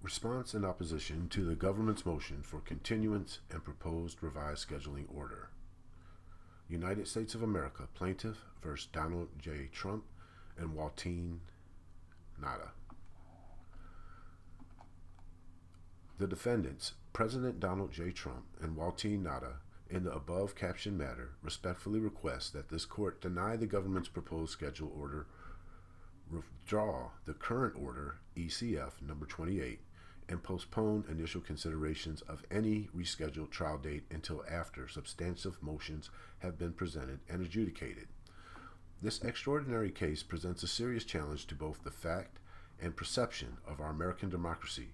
Response and opposition to the government's motion for continuance and proposed revised scheduling order. United States of America plaintiff versus Donald J. Trump and Waltine Nada. The defendants, President Donald J. Trump and Waltine Nada, in the above captioned matter, respectfully request that this court deny the government's proposed schedule order, withdraw the current order, ECF number 28, and postpone initial considerations of any rescheduled trial date until after substantive motions have been presented and adjudicated. This extraordinary case presents a serious challenge to both the fact and perception of our American democracy.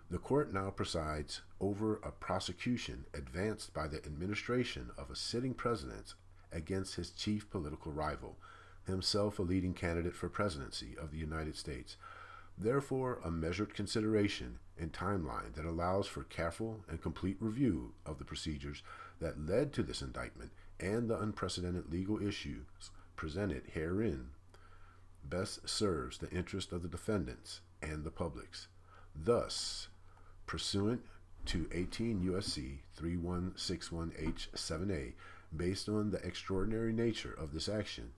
The court now presides over a prosecution advanced by the administration of a sitting president against his chief political rival, himself a leading candidate for presidency of the United States. Therefore, a measured consideration and timeline that allows for careful and complete review of the procedures that led to this indictment and the unprecedented legal issues presented herein best serves the interest of the defendants and the publics. Thus, pursuant to 18 U.S.C. 3161H7A, based on the extraordinary nature of this action,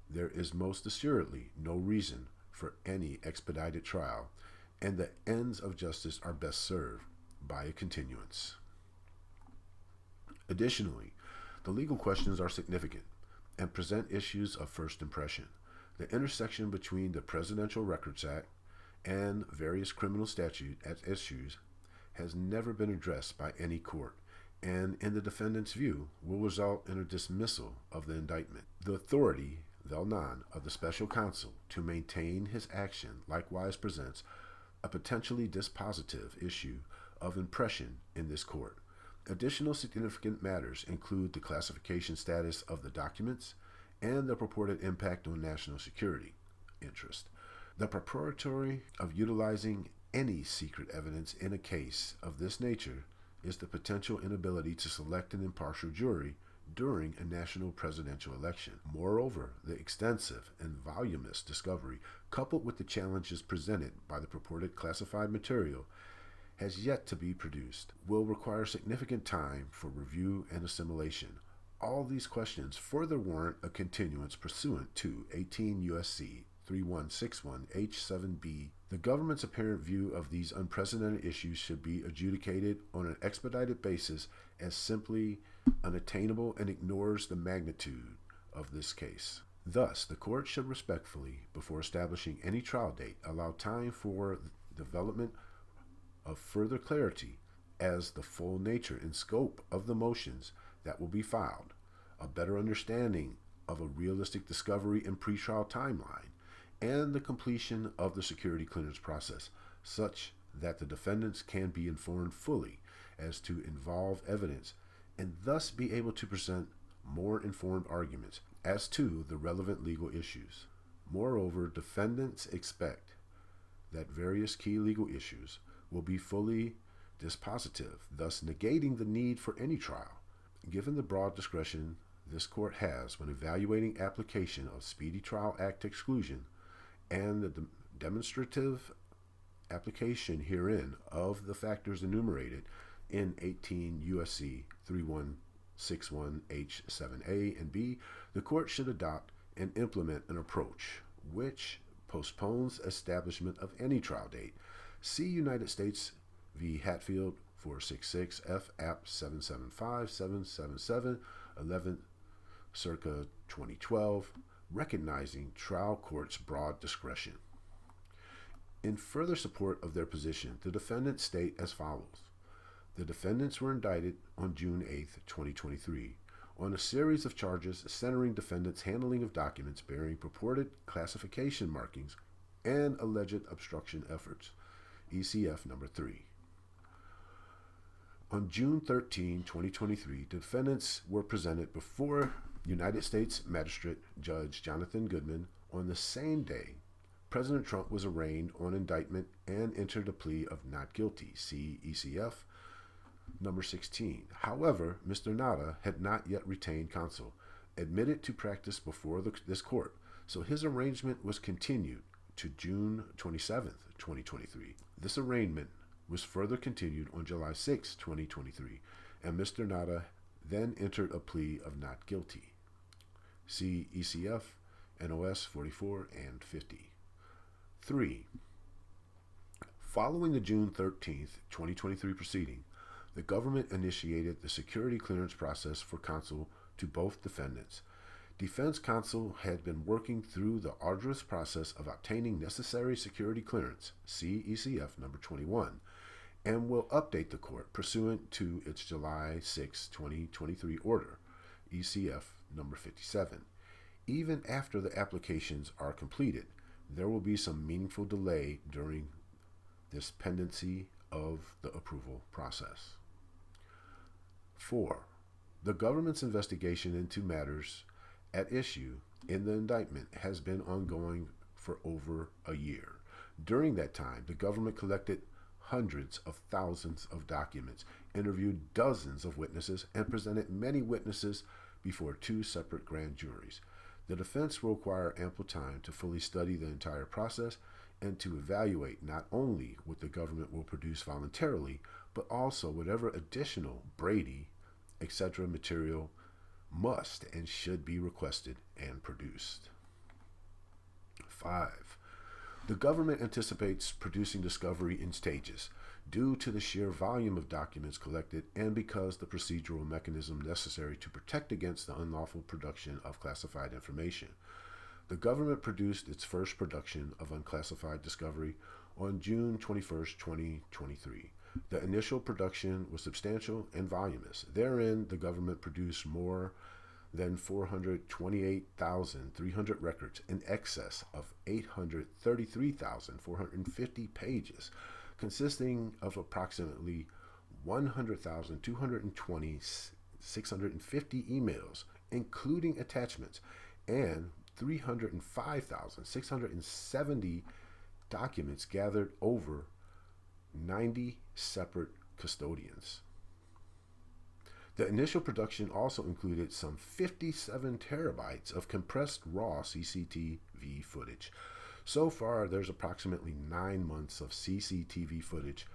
there is most assuredly no reason for any expedited trial, and the ends of justice are best served by a continuance. Additionally, the legal questions are significant and present issues of first impression. The intersection between the Presidential Records Act and various criminal statute issues has never been addressed by any court, and in the defendant's view will result in a dismissal of the indictment. The authority, vel non, of the special counsel to maintain his action likewise presents a potentially dispositive issue of impression in this court. Additional significant matters include the classification status of the documents and the purported impact on national security interest. The preparatory of utilizing any secret evidence in a case of this nature is the potential inability to select an impartial jury during a national presidential election. Moreover, the extensive and voluminous discovery, coupled with the challenges presented by the purported classified material, has yet to be produced, will require significant time for review and assimilation. All these questions further warrant a continuance pursuant to 18 U.S.C. 3161H7B. The government's apparent view of these unprecedented issues should be adjudicated on an expedited basis as simply unattainable and ignores the magnitude of this case. Thus, the court should respectfully, before establishing any trial date, allow time for the development of further clarity as the full nature and scope of the motions that will be filed, a better understanding of a realistic discovery and pretrial timeline, and the completion of the security clearance process, such that the defendants can be informed fully as to involved evidence and thus be able to present more informed arguments as to the relevant legal issues. Moreover, defendants expect that various key legal issues will be fully dispositive, thus negating the need for any trial. Given the broad discretion this court has when evaluating application of Speedy Trial Act exclusion and the demonstrative application herein of the factors enumerated in 18 U.S.C. 3161H7A and B, the court should adopt and implement an approach which postpones establishment of any trial date. See United States v. Hatfield 466 F. App 775-777, 11 circa 2012, recognizing trial court's broad discretion. In further support of their position, the defendants state as follows. The defendants were indicted on June 8, 2023, on a series of charges centering defendants' handling of documents bearing purported classification markings and alleged obstruction efforts, ECF number 3. On June 13, 2023, defendants were presented before United States Magistrate Judge Jonathan Goodman. On the same day, President Trump was arraigned on indictment and entered a plea of not guilty, see ECF number 16. However, Mr. Nada had not yet retained counsel, admitted to practice before this court, so his arraignment was continued to June 27, 2023. This arraignment was further continued on July 6, 2023, and Mr. Nada then entered a plea of not guilty. See ECF, NOS 44 and 50. 3. Following the June 13, 2023 proceeding, the government initiated the security clearance process for counsel to both defendants. Defense counsel had been working through the arduous process of obtaining necessary security clearance, see ECF number 21, and will update the court pursuant to its July 6, 2023 order, ECF number 57. Even after the applications are completed, there will be some meaningful delay during this pendency of the approval process. 4. The government's investigation into matters at issue in the indictment has been ongoing for over a year. During that time, the government collected hundreds of thousands of documents, interviewed dozens of witnesses, and presented many witnesses before 2 separate grand juries. The defense will require ample time to fully study the entire process and to evaluate not only what the government will produce voluntarily, but also whatever additional Brady, etc. material must and should be requested and produced. 5. The government anticipates producing discovery in stages due to the sheer volume of documents collected and because the procedural mechanism necessary to protect against the unlawful production of classified information. The government produced its first production of unclassified discovery on June 21, 2023. The initial production was substantial and voluminous. Therein, the government produced more than 428,300 records in excess of 833,450 pages, consisting of approximately 100,220 650 emails, including attachments, and 305,670 documents gathered over 90 separate custodians. The initial production also included some 57 terabytes of compressed raw CCTV footage. So far, there's approximately 9 months of CCTV footage,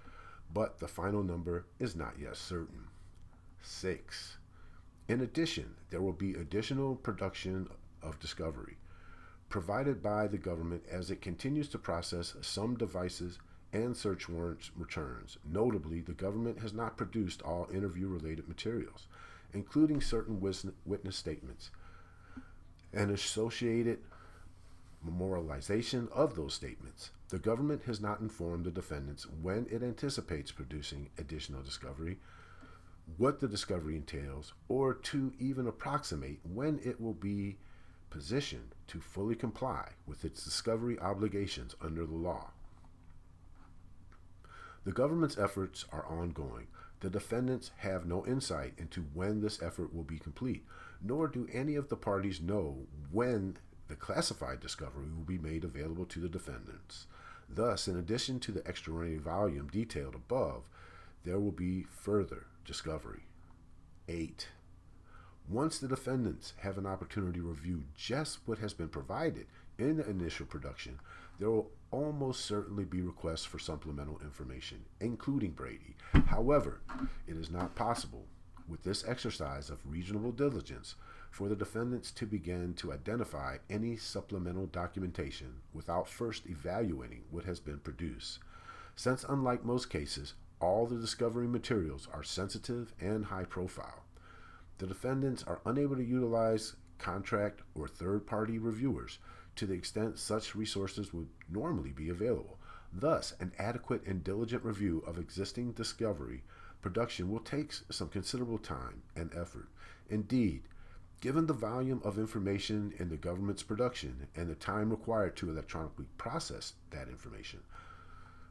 but the final number is not yet certain. 6. In addition, there will be additional production of discovery provided by the government as it continues to process some devices and search warrants returns. Notably, the government has not produced all interview-related materials, including certain witness statements and associated memorialization of those statements. The government has not informed the defendants when it anticipates producing additional discovery, what the discovery entails, or to even approximate when it will be positioned to fully comply with its discovery obligations under the law. The government's efforts are ongoing. The defendants have no insight into when this effort will be complete, nor do any of the parties know when the classified discovery will be made available to the defendants. Thus, in addition to the extraordinary volume detailed above, there will be further discovery. 8. Once the defendants have an opportunity to review just what has been provided in the initial production, there will almost certainly be requests for supplemental information, including Brady. However, it is not possible, with this exercise of reasonable diligence, for the defendants to begin to identify any supplemental documentation without first evaluating what has been produced. Since, unlike most cases, all the discovery materials are sensitive and high profile, the defendants are unable to utilize contract or third-party reviewers to the extent such resources would normally be available. Thus, an adequate and diligent review of existing discovery production will take some considerable time and effort. Indeed, given the volume of information in the government's production and the time required to electronically process that information,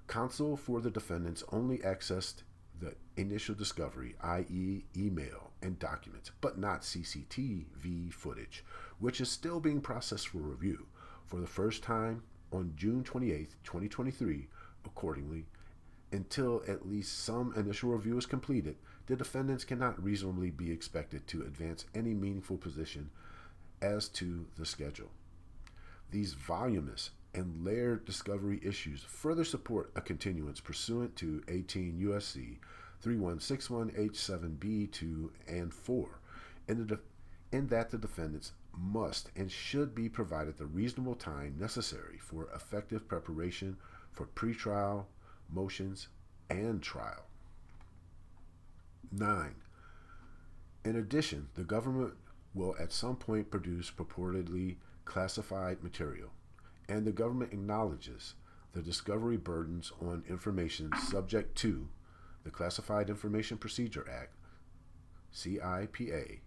counsel for the defendants only accessed the initial discovery, i.e. email and documents, but not CCTV footage, which is still being processed for review. For the first time on June 28, 2023, accordingly, until at least some initial review is completed, the defendants cannot reasonably be expected to advance any meaningful position as to the schedule. These voluminous and layered discovery issues further support a continuance pursuant to 18 U.S.C. 3161H7B 2 and 4, in that the defendants must and should be provided the reasonable time necessary for effective preparation for pretrial motions and trial. 9. In addition, the government will at some point produce purportedly classified material, and the government acknowledges the discovery burdens on information subject to the Classified Information Procedure Act, CIPA.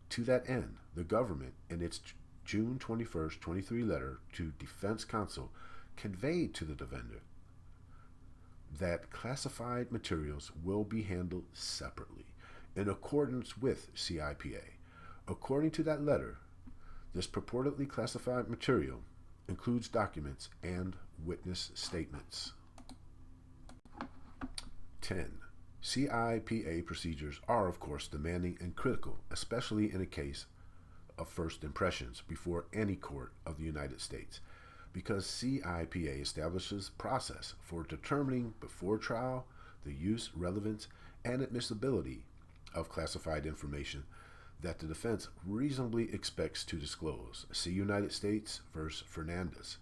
To that end, the government, in its June 21st, 23 letter to defense counsel, conveyed to the defendant that classified materials will be handled separately in accordance with CIPA. According to that letter, this purportedly classified material includes documents and witness statements. 10. CIPA procedures are, of course, demanding and critical, especially in a case of first impressions before any court of the United States, because CIPA establishes process for determining before trial the use, relevance, and admissibility of classified information that the defense reasonably expects to disclose. See United States v. Fernandez,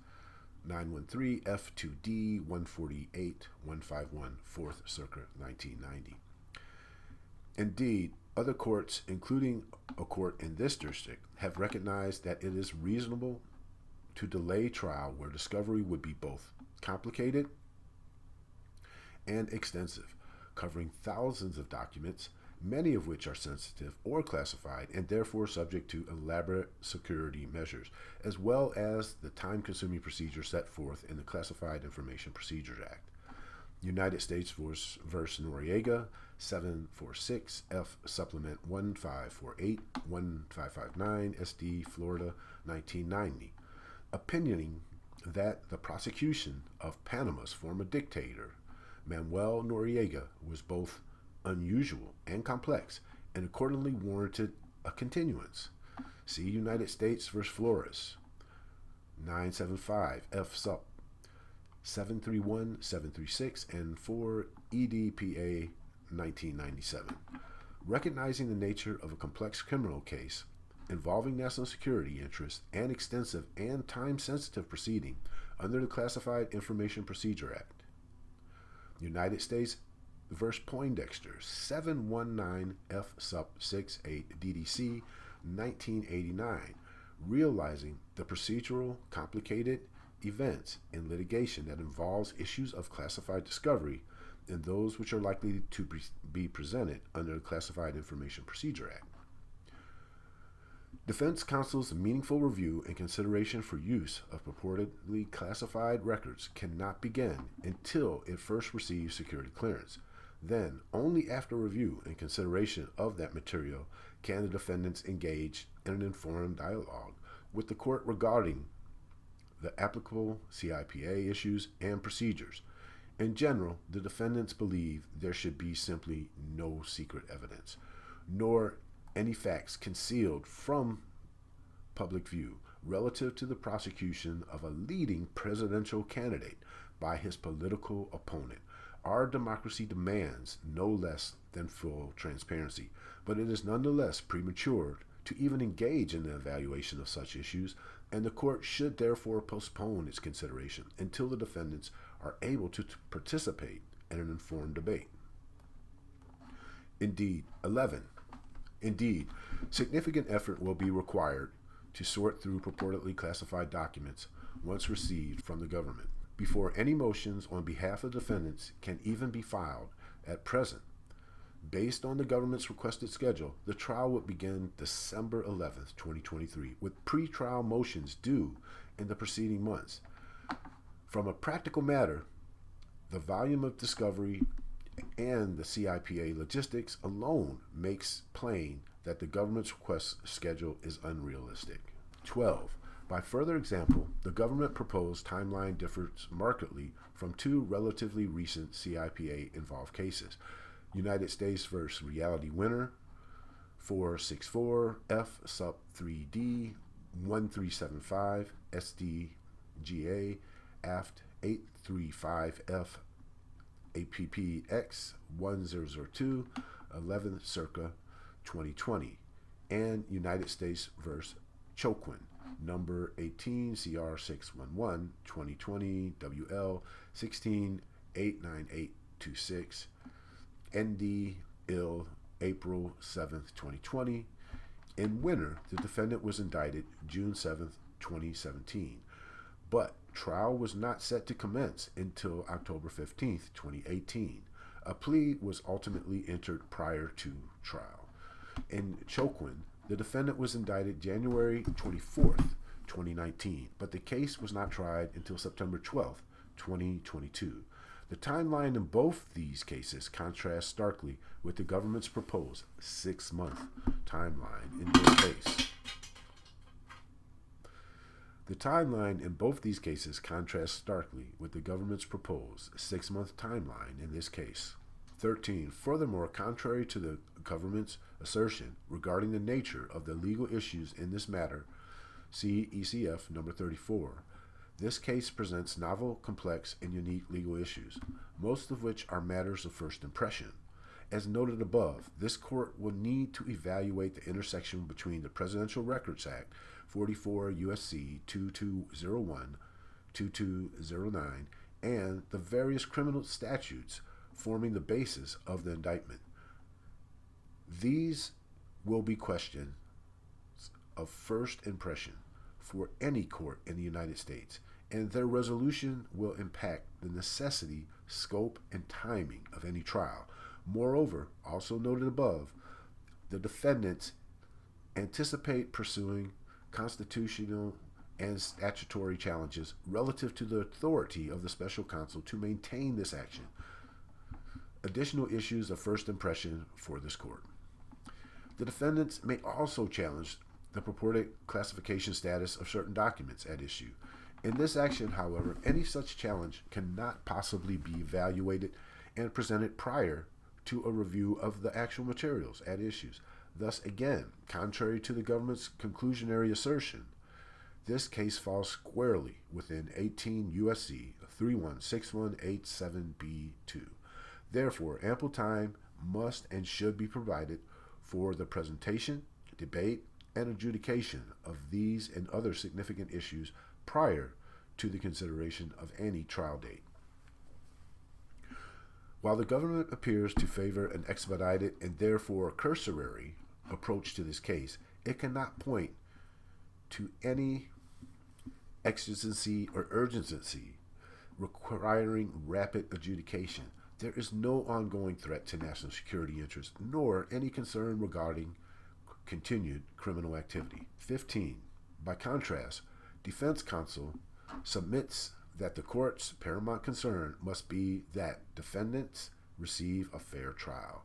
913 F2D 148 151, 4th Circuit, 1990. Indeed, other courts, including a court in this district, have recognized that it is reasonable to delay trial where discovery would be both complicated and extensive, covering thousands of documents, many of which are sensitive or classified and therefore subject to elaborate security measures, as well as the time-consuming procedure set forth in the Classified Information Procedure Act. United States v. Noriega, 746 F Supplement 1548, 1559 SD, Florida, 1990, opinioning that the prosecution of Panama's former dictator, Manuel Noriega, was both unusual and complex, and accordingly warranted a continuance. See United States v. Flores, 975 F Sup 731, 736, and 4 EDPA 1997. Recognizing the nature of a complex criminal case involving national security interests and extensive and time-sensitive proceeding under the Classified Information Procedure Act. United States v. Poindexter, 719 F Sup 68 DDC 1989, realizing the procedural complicated events in litigation that involves issues of classified discovery and those which are likely to be presented under the Classified Information Procedure Act. Defense counsel's meaningful review and consideration for use of purportedly classified records cannot begin until it first receives security clearance. Then, only after review and consideration of that material can the defendants engage in an informed dialogue with the court regarding the applicable CIPA issues and procedures. In general, the defendants believe there should be simply no secret evidence, nor any facts concealed from public view relative to the prosecution of a leading presidential candidate by his political opponent. Our democracy demands no less than full transparency, but it is nonetheless premature to even engage in the evaluation of such issues, and the court should therefore postpone its consideration until the defendants are able to participate in an informed debate. Indeed, significant effort will be required to sort through purportedly classified documents once received from the government before any motions on behalf of defendants can even be filed. At present, based on the government's requested schedule, the trial would begin December 11th, 2023, with pre-trial motions due in the preceding months. From a practical matter, the volume of discovery and the CIPA logistics alone makes plain that the government's request schedule is unrealistic. 12. By further example, the government proposed timeline differs markedly from two relatively recent CIPA-involved cases. United States v. Reality Winner, 464 F Sup 3D 1375 SDGA Aft 835F APPX 1002, 11th Circa 2020, and United States vs. Choquin, number 18 CR 611 2020 WL 1689826, ND IL April 7th 2020. In Winter, the defendant was indicted June 7th 2017, but trial was not set to commence until October 15th 2018. A plea was ultimately entered prior to trial. In Choquin, the defendant was indicted January 24th 2019, but the case was not tried until September 12th 2022. The timeline in both these cases contrasts starkly with the government's proposed 6-month timeline in this case. The timeline in both these cases contrasts starkly with the government's proposed 6-month timeline in this case. 13. Furthermore, contrary to the government's assertion regarding the nature of the legal issues in this matter, see ECF number 34, this case presents novel, complex, and unique legal issues, most of which are matters of first impression. As noted above, this court will need to evaluate the intersection between the Presidential Records Act 44 U.S.C. 2201, 2209, and the various criminal statutes forming the basis of the indictment. These will be questions of first impression for any court in the United States, and their resolution will impact the necessity, scope, and timing of any trial. Moreover, also noted above, the defendants anticipate pursuing constitutional and statutory challenges relative to the authority of the special counsel to maintain this action. Additional issues of first impression for this court. The defendants may also challenge the purported classification status of certain documents at issue. In this action, however, any such challenge cannot possibly be evaluated and presented prior to a review of the actual materials at issues. Thus, again, contrary to the government's conclusionary assertion, this case falls squarely within 18 U.S.C. 316187B2. Therefore, ample time must and should be provided for the presentation, debate, and adjudication of these and other significant issues prior to the consideration of any trial date. While the government appears to favor an expedited and therefore cursory approach to this case, it cannot point to any exigency or urgency requiring rapid adjudication. There is no ongoing threat to national security interests, nor any concern regarding continued criminal activity. 15. By contrast, defense counsel submits that the court's paramount concern must be that defendants receive a fair trial,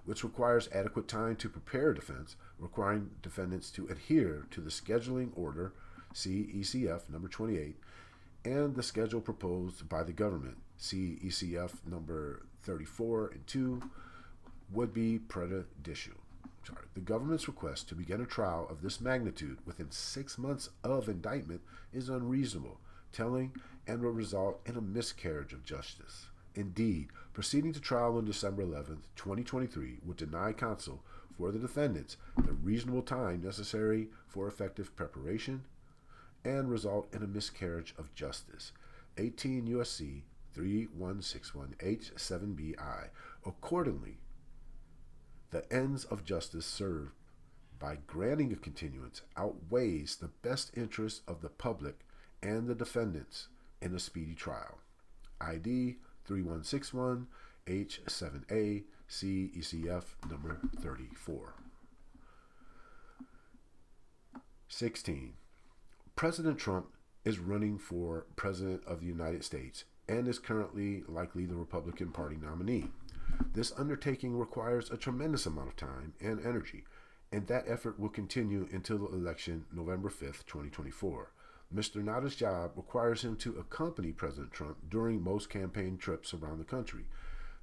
which requires adequate time to prepare defense, requiring defendants to adhere to the scheduling order, see ECF number 28, and the schedule proposed by the government, see ECF number 34 and 2, would be prejudicial. The government's request to begin a trial of this magnitude within 6 months of indictment is unreasonable, telling, and will result in a miscarriage of justice. Indeed, proceeding to trial on December 11th, 2023 would deny counsel for the defendants the reasonable time necessary for effective preparation and result in a miscarriage of justice. 18 U.S.C. 3161H7BI. Accordingly, the ends of justice served by granting a continuance outweighs the best interest of the public and the defendants in a speedy trial. ID 3161H7A, see ECF number 34. 16. President Trump is running for President of the United States and is currently likely the Republican Party nominee. This undertaking requires a tremendous amount of time and energy, and that effort will continue until the election November 5th, 2024. Mr. Nada's job requires him to accompany President Trump during most campaign trips around the country.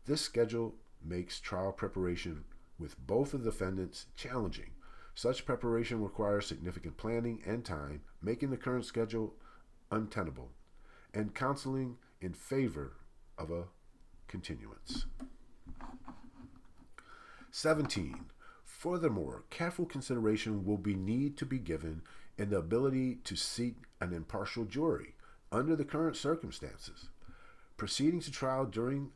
This schedule makes trial preparation with both of the defendants challenging. Such preparation requires significant planning and time, making the current schedule untenable. and counseling in favor of a continuance. 17. Furthermore, careful consideration will need to be given in the ability to seat an impartial jury under the current circumstances. Proceeding to trial during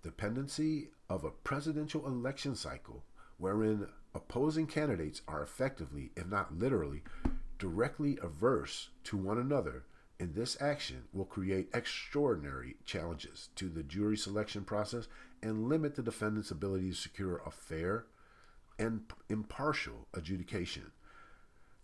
the pendency of a presidential election cycle wherein opposing candidates are effectively, if not literally, directly averse to one another in this action will create extraordinary challenges to the jury selection process and limit the defendant's ability to secure a fair and impartial adjudication.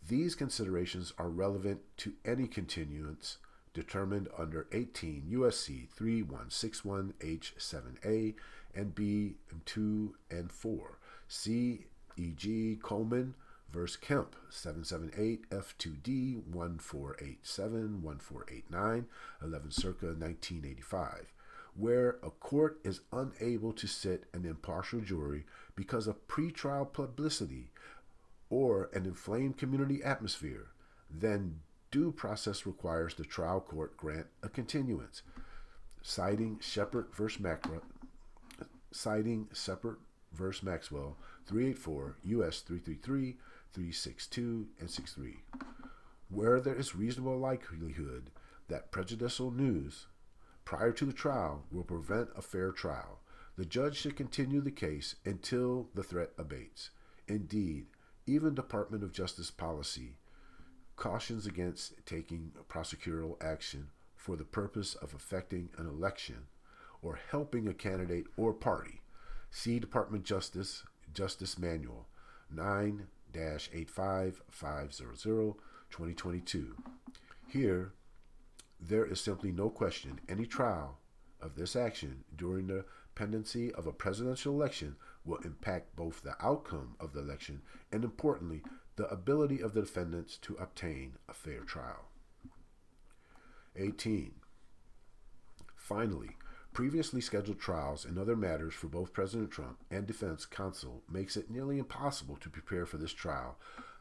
These considerations are relevant to any continuance determined under 18 U.S.C. 3161 H7A and B and 2 and 4. C. E.G. Coleman v. Kemp, 778 F2D 1487 1489, 11 circa 1985, where a court is unable to sit an impartial jury because of pretrial publicity or an inflamed community atmosphere, then due process requires the trial court grant a continuance. Citing Shepard v. Maxwell, 384 U.S. 333, 362, and 63. Where there is reasonable likelihood that prejudicial news prior to the trial will prevent a fair trial, the judge should continue the case until the threat abates. Indeed, even Department of Justice policy cautions against taking prosecutorial action for the purpose of affecting an election or helping a candidate or party. See Department Justice Manual 9-85500, 2022. Here, there is simply no question any trial of this action during the pendency of a presidential election will impact both the outcome of the election and, importantly, the ability of the defendants to obtain a fair trial. 18. Finally, previously scheduled trials and other matters for both President Trump and defense counsel makes it nearly impossible to prepare for this trial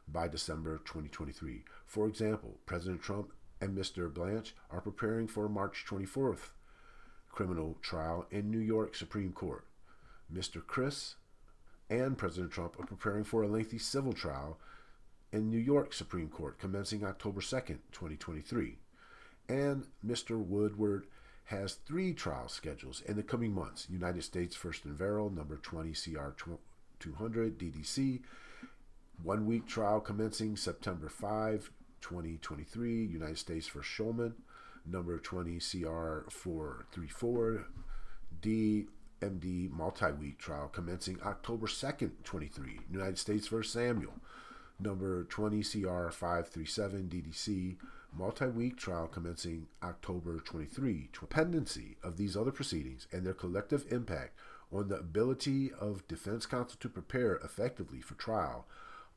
by December 2023. For example, President Trump and Mr. Blanche are preparing for a March 24th criminal trial in New York Supreme Court. Mr. Chris and President Trump are preparing for a lengthy civil trial in New York Supreme Court commencing October 2nd, 2023. And Mr. Woodward has 3 trial schedules in the coming months. United States First and Verrill, number 20 CR 200 DDC, 1-week trial commencing September 5, 2023. United States v. Shulman, number 20 CR 434 DMD, multi-week trial commencing October 2nd, 23. United States v. Samuel, number 20 CR 537 DDC, multi-week trial commencing October 23. Pendency of these other proceedings and their collective impact on the ability of defense counsel to prepare effectively for trial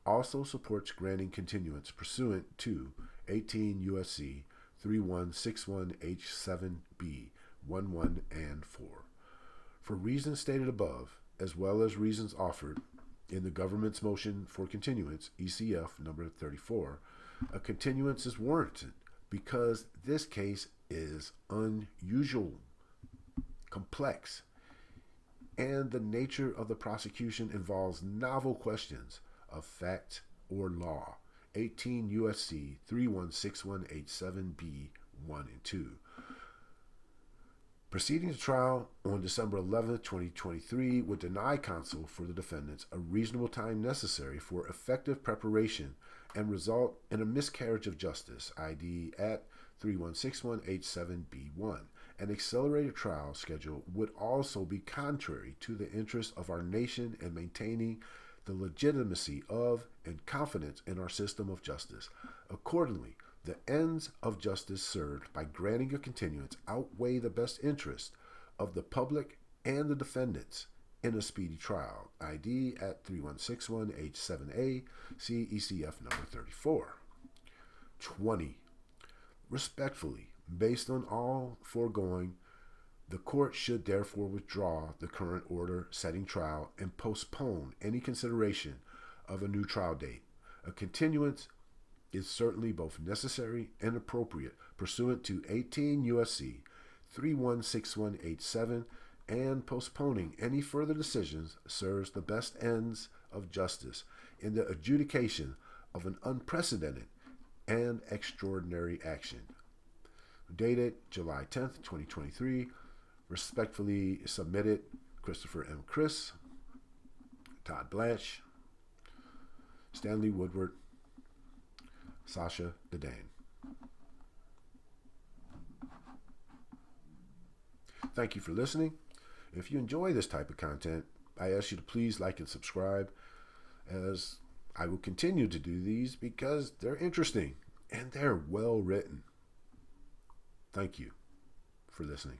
also supports granting continuance pursuant to 18 U.S.C. 3161 H7B 11 and 4. For reasons stated above, as well as reasons offered in the government's motion for continuance, ECF number 34, a continuance is warranted because this case is unusual, complex, and the nature of the prosecution involves novel questions of fact or law. 18 U.S.C. 3161H7B 1 and 2. Proceeding to trial on December 11, 2023 would deny counsel for the defendants a reasonable time necessary for effective preparation and result in a miscarriage of justice, ID at 3161H7B1. An accelerated trial schedule would also be contrary to the interests of our nation in maintaining the legitimacy of and confidence in our system of justice. Accordingly, the ends of justice served by granting a continuance outweigh the best interest of the public and the defendants in a speedy trial. ID at 3161H7A, see ECF number 34. 20. Respectfully, based on all foregoing, the court should therefore withdraw the current order setting trial and postpone any consideration of a new trial date. A continuance is certainly both necessary and appropriate pursuant to 18 U.S.C. 316187, and postponing any further decisions serves the best ends of justice in the adjudication of an unprecedented and extraordinary action. Dated July 10th, 2023. Respectfully submitted, Christopher M. Chris, Todd Blanche, Stanley Woodward, Sasha Dedane. Thank you for listening. If you enjoy this type of content, I ask you to please like and subscribe, as I will continue to do these because they're interesting and they're well written. Thank you for listening.